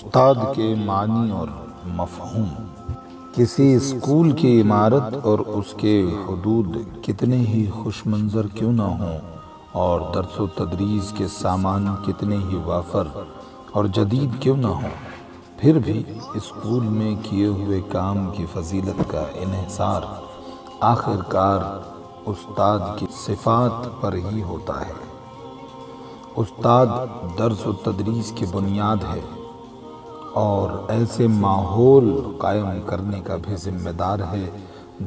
استاد کے معنی اور مفہوم۔ کسی اسکول کی عمارت اور اس کے حدود کتنے ہی خوش منظر کیوں نہ ہوں اور درس و تدریس کے سامان کتنے ہی وافر اور جدید کیوں نہ ہوں، پھر بھی اسکول میں کیے ہوئے کام کی فضیلت کا انحصار آخر کار استاد کی صفات پر ہی ہوتا ہے۔ استاد درس و تدریس کی بنیاد ہے اور ایسے ماحول قائم کرنے کا بھی ذمہ دار ہے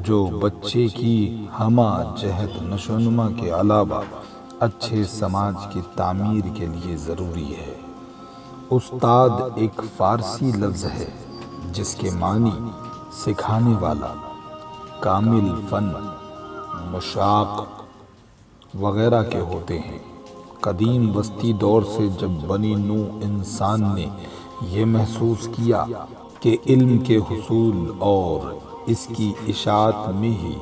جو بچے کی ہمہ جہت نشوونما کے علاوہ اچھے سماج کی تعمیر کے لیے ضروری ہے۔ استاد ایک فارسی لفظ ہے جس کے معنی سکھانے والا، کامل فن، مشاق وغیرہ کے ہوتے ہیں۔ قدیم وسطی دور سے جب بنی نوع انسان نے یہ محسوس کیا کہ علم کے حصول اور اس کی اشاعت میں ہی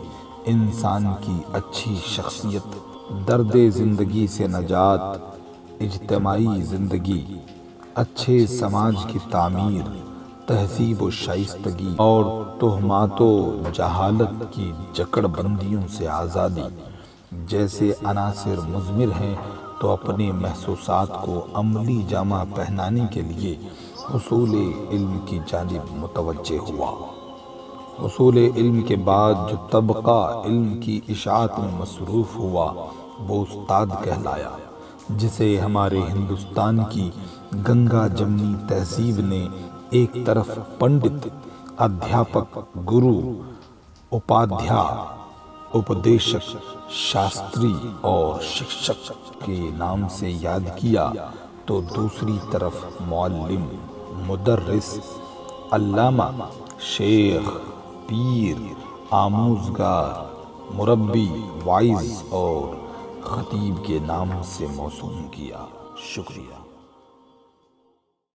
انسان کی اچھی شخصیت، درد زندگی سے نجات، اجتماعی زندگی، اچھے سماج کی تعمیر، تہذیب و شائستگی اور تہمات و جہالت کی جکڑ بندیوں سے آزادی جیسے عناصر مضمر ہیں، تو اپنے محسوسات کو عملی جامہ پہنانے کے لیے حصول علم کی جانب متوجہ ہوا۔ حصول علم کے بعد جو طبقہ علم کی اشاعت میں مصروف ہوا وہ استاد کہلایا، جسے ہمارے ہندوستان کی گنگا جمنی تہذیب نے ایک طرف پنڈت، ادھیاپک، گرو، اپادھیا، اپدیشک، شاستری اور شکشک کے نام سے یاد کیا، تو دوسری طرف معلم، مدرس، علامہ، شیخ، پیر، آموزگار، مربی، واعظ اور خطیب کے نام سے موسوم کیا۔ شکریہ۔